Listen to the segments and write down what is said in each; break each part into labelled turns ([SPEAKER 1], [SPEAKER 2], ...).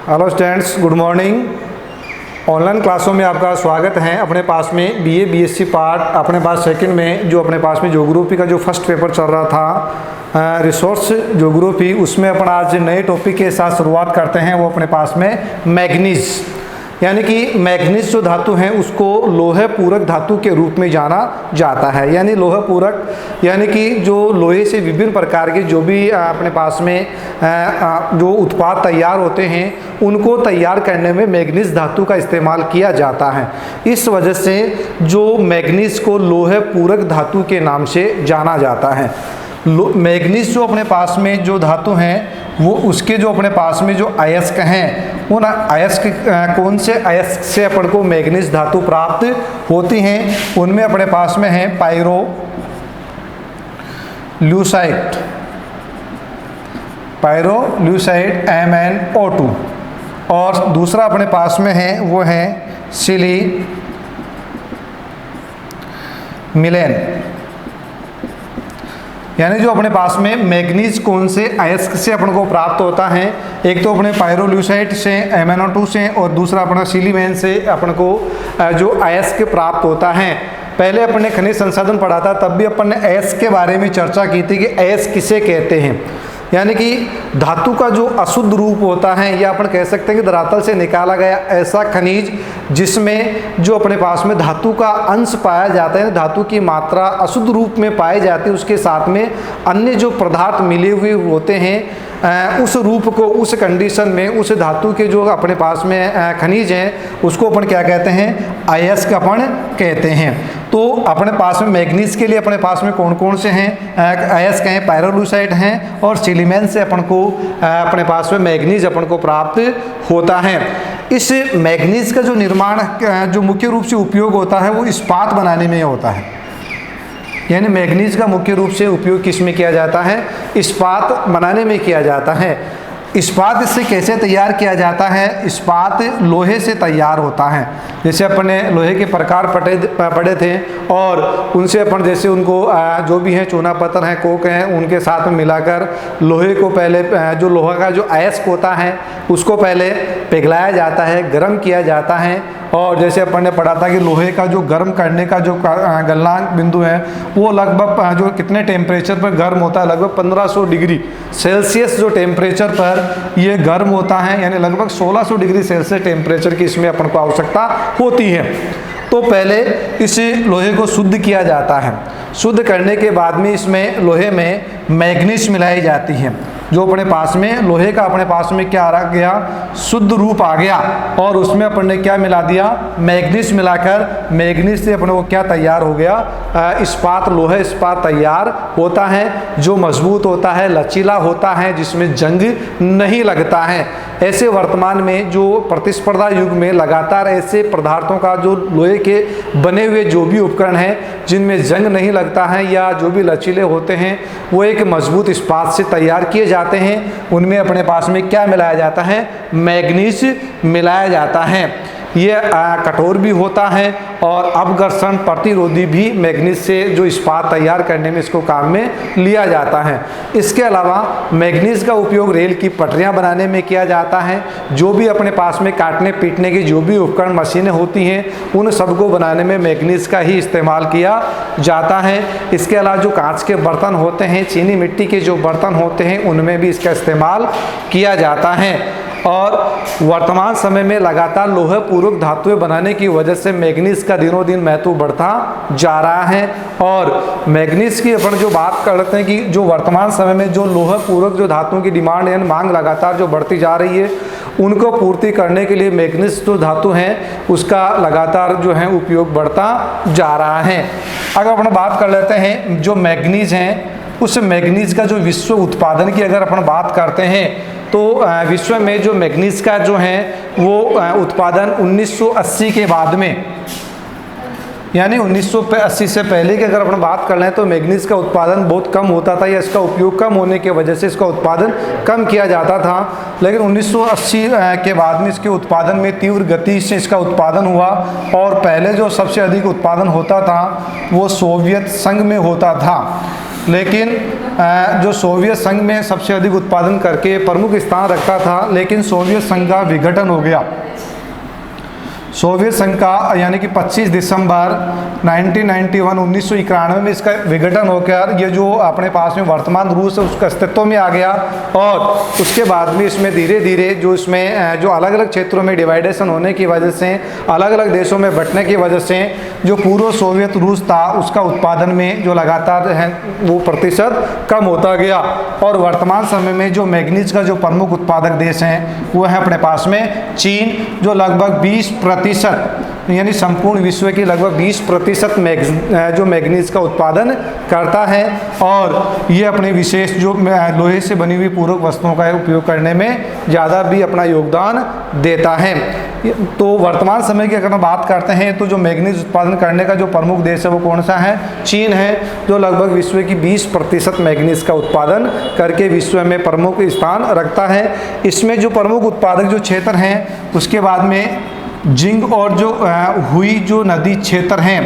[SPEAKER 1] Hello students, good morning. Online क्लासों में आपका स्वागत है। अपने पास में बीए बीएससी पार्ट अपने पास सेकंड में जो अपने पास में ज्योग्राफी का जो फर्स्ट पेपर चल रहा था रिसोर्स ज्योग्राफी, उसमें अपन आज नए टॉपिक के साथ शुरुआत करते हैं। वो अपने पास में मैग्नीज, यानी कि मैग्नीज जो धातु है उसको लोहे पूरक धातु के रूप में जाना जाता है। यानी लोहे पूरक यानी कि जो लोहे से विभिन्न प्रकार के जो भी अपने पास में जो उत्पाद तैयार होते हैं उनको तैयार करने में मैग्नीज धातु का इस्तेमाल किया जाता है। इस वजह से जो मैग्नीज को लोहे पूरक धातु के नाम से जाना जाता है। मैग्नीज जो अपने पास में जो धातु हैं वो उसके जो अपने पास में जो अयस्क हैं उन अयस्क कौन से अयस्क से अपन को मैग्नीज धातु प्राप्त होती हैं, उनमें अपने पास में है पायरोल्यूसाइट MnO2 और दूसरा अपने पास में है वो है सिलीमिलेन। यानी जो अपने पास में मैग्नीज कौन से अयस्क से अपन को प्राप्त होता है, एक तो अपने पायरोल्यूसाइट से MnO2 से और दूसरा अपना सिलीमेन से अपन को जो अयस्क प्राप्त होता है। पहले अपन ने खनिज संसाधन पढ़ा था, तब भी अपन ने अयस्क के बारे में चर्चा की थी कि अयस्क किसे कहते हैं। यानी कि धातु का जो अशुद्ध रूप होता है या अपन कह सकते हैं कि धरातल से निकाला गया ऐसा खनिज जिसमें जो अपने पास में धातु का अंश पाया जाता है, धातु की मात्रा अशुद्ध रूप में पाई जाती है, उसके साथ में अन्य जो पदार्थ मिले हुए होते हैं उस रूप को, उस कंडीशन में उस धातु के जो अपने पास में खनिज हैं उसको अपन क्या कहते हैं, अयस्क अपन कहते हैं। तो अपने पास में मैग्नीज के लिए अपने पास में कौन कौन से हैं अयस्क हैं, पायरोल्यूसाइट हैं और सिलीमेन से अपन को अपने पास में मैग्नीज अपन को प्राप्त होता है। इस मैग्नीज का जो निर्माण जो मुख्य रूप से उपयोग होता है वो इस्पात बनाने में होता है। यानी मैग्नीज का मुख्य रूप से उपयोग किस में किया जाता है, इस्पात बनाने में किया जाता है। इस्पात इससे कैसे तैयार किया जाता है, इस्पात लोहे से तैयार होता है। जैसे अपन ने लोहे के प्रकार पढ़े थे और उनसे अपन जैसे उनको जो भी हैं चूना पत्थर हैं, कोक हैं, उनके साथ में मिलाकर लोहे को पहले जो लोहा का जो अयस्क होता है उसको पहले पिघलाया जाता है, गर्म किया जाता है। और जैसे अपन ने पढ़ा था कि लोहे का जो गर्म करने का जो गलनांक बिंदु है वो लगभग जो कितने टेम्परेचर पर गर्म होता है, लगभग 1500 डिग्री सेल्सियस जो टेम्परेचर पर ये गर्म होता है। यानी लगभग 1600 डिग्री सेल्सियस टेम्परेचर की इसमें अपन को आवश्यकता होती है। तो पहले इस लोहे को शुद्ध किया जाता है। शुद्ध करने के बाद में इसमें लोहे में मैग्नीज मिलाई जाती है। जो अपने पास में लोहे का अपने पास में क्या आ गया, शुद्ध रूप आ गया और उसमें अपन ने क्या मिला दिया, मैग्नीज मिलाकर मैग्नीज से अपने को क्या तैयार हो गया, इस्पात, लोहे इस्पात तैयार होता है जो मजबूत होता है, लचीला होता है, जिसमें जंग नहीं लगता है। ऐसे वर्तमान में जो प्रतिस्पर्धा युग में लगातार ऐसे पदार्थों का जो लोहे के बने हुए जो भी उपकरण हैं जिनमें जंग नहीं लगता है या जो भी लचीले होते हैं वो एक मजबूत इस्पात से तैयार किए जाते हैं। उनमें अपने पास में क्या मिलाया जाता है, मैग्नीज मिलाया जाता है। ये कठोर भी होता है और अपघर्षण प्रतिरोधी भी मैग्नीज से जो इस्पात तैयार करने में इसको काम में लिया जाता है। इसके अलावा मैग्नीज का उपयोग रेल की पटरियां बनाने में किया जाता है। जो भी अपने पास में काटने पीटने की जो भी उपकरण मशीनें होती हैं उन सबको बनाने में मैग्नीज का ही इस्तेमाल किया जाता है। इसके अलावा जो कांच के बर्तन होते हैं, चीनी मिट्टी के जो बर्तन होते हैं उनमें भी इसका इस्तेमाल किया जाता है। और वर्तमान समय में लगातार लोहे पूरक धातुएं बनाने की वजह से मैग्नीज का दिनों दिन महत्व बढ़ता जा रहा है। और मैग्नीज की अपन जो बात करते हैं कि जो वर्तमान समय में जो लोहे पूरक जो धातुओं की डिमांड यानी मांग लगातार जो बढ़ती जा रही है उनको पूर्ति करने के लिए मैग्नीज जो धातु हैं उसका लगातार जो है उपयोग बढ़ता जा रहा है। अगर अपन बात कर लेते हैं जो मैग्नीज हैं, उस मैग्नीज का जो विश्व उत्पादन की अगर अपन बात करते हैं तो विश्व में जो मैग्नीज का जो है वो उत्पादन 1980 के बाद में, यानी 1980 से पहले की अगर अपन बात कर लें तो मैग्नीज का उत्पादन बहुत कम होता था या इसका उपयोग कम होने की वजह से इसका उत्पादन कम किया जाता था। लेकिन 1980 के बाद में इसके उत्पादन में तीव्र गति से इसका उत्पादन हुआ और पहले जो सबसे अधिक उत्पादन होता था वो सोवियत संघ में होता था। लेकिन जो सोवियत संघ में सबसे अधिक उत्पादन करके प्रमुख स्थान रखता था, लेकिन सोवियत संघ का विघटन हो गया। सोवियत संघ का यानी कि 25 दिसंबर 1991 में इसका विघटन होकर ये जो अपने पास में वर्तमान रूस है उसका अस्तित्व में आ गया। और उसके बाद में इसमें धीरे धीरे जो इसमें जो अलग अलग क्षेत्रों में डिवाइडेशन होने की वजह से, अलग अलग देशों में बंटने की वजह से जो पूर्व सोवियत रूस था उसका उत्पादन में जो लगातार है वो प्रतिशत कम होता गया। और वर्तमान समय में जो मैग्नीज का जो प्रमुख उत्पादक देश हैं वो है अपने पास में चीन, जो लगभग 20% यानी संपूर्ण विश्व की लगभग 20% जो मैग्नीज का उत्पादन करता है। और ये अपने विशेष जो लोहे से बनी हुई पूरक वस्तुओं का उपयोग करने में ज़्यादा भी अपना योगदान देता है। तो वर्तमान समय की अगर हम बात करते हैं तो जो मैग्नीज उत्पादन करने का जो प्रमुख देश है वो कौन सा है? चीन है, जो लगभग विश्व की 20% मैग्नीज का उत्पादन करके विश्व में प्रमुख स्थान रखता है। इसमें जो प्रमुख उत्पादक जो क्षेत्र हैं उसके बाद में जिंग और जो हुई जो नदी क्षेत्र हैं,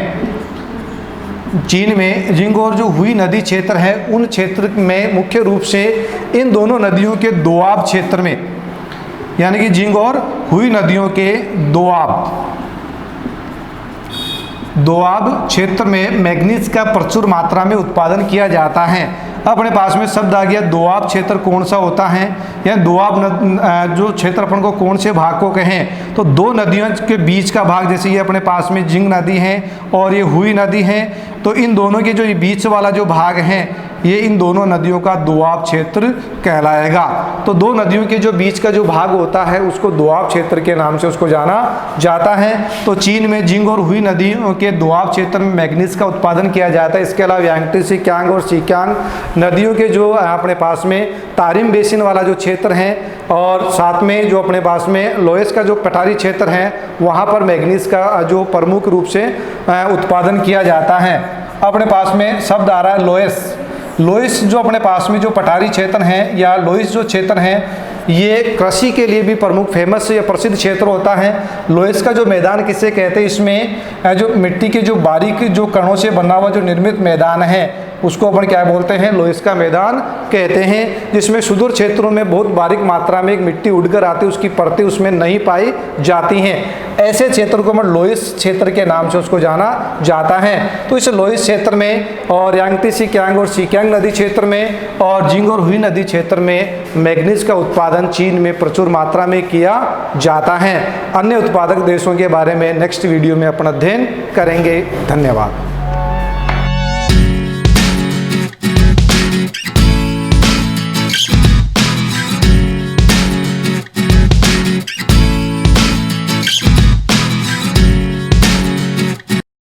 [SPEAKER 1] चीन में जिंग और जो हुई नदी क्षेत्र है उन क्षेत्र में मुख्य रूप से इन दोनों नदियों के दोआब क्षेत्र में, यानी कि जिंग और हुई नदियों के दोआब क्षेत्र में मैग्नीज का प्रचुर मात्रा में उत्पादन किया जाता है। अपने पास में शब्द आ गया दोआब क्षेत्र कौन सा होता है, या दोआब जो क्षेत्र अपन को कौन से भाग को कहें, तो दो नदियों के बीच का भाग, जैसे ये अपने पास में जिंग नदी है और ये हुई नदी है, तो इन दोनों के जो ये बीच वाला जो भाग है ये इन दोनों नदियों का दोआब क्षेत्र कहलाएगा। तो दो नदियों के जो बीच का जो भाग होता है उसको दोआब क्षेत्र के नाम से उसको जाना जाता है। तो चीन में जिंग और हुई नदियों के दोआब क्षेत्र में मैग्नीज का उत्पादन किया जाता है। इसके अलावा यांगत्से कियांग और सिकियांग नदियों के जो अपने पास में तारिम बेसिन वाला जो क्षेत्र है, और साथ में जो अपने पास में लोएस का जो पठारी क्षेत्र है वहाँ पर मैग्नीज का जो प्रमुख रूप से उत्पादन किया जाता है। अपने पास में शब्द आ रहा है लोएस। लोइस जो अपने पास में जो पठारी क्षेत्र हैं या लोइस जो क्षेत्र हैं ये कृषि के लिए भी प्रमुख फेमस या प्रसिद्ध क्षेत्र होता है। लोइस का जो मैदान किसे कहते हैं, इसमें जो मिट्टी के जो बारीक जो कणों से बना हुआ जो निर्मित मैदान है उसको अपन क्या बोलते हैं? लोइस का मैदान कहते हैं, जिसमें सुदूर क्षेत्रों में बहुत बारीक मात्रा में एक मिट्टी उड़कर आती है, उसकी परतें उसमें नहीं पाई जाती हैं। ऐसे क्षेत्र को अपन लोइस क्षेत्र के नाम से उसको जाना जाता है। तो इस लोइस क्षेत्र में और यांगत्से कियांग और सिकियांग नदी क्षेत्र में और जिंग और हुई नदी क्षेत्र में मैग्नीज का उत्पादन चीन में प्रचुर मात्रा में किया जाता है। अन्य उत्पादक देशों के बारे में नेक्स्ट वीडियो में अपन अध्ययन करेंगे। धन्यवाद।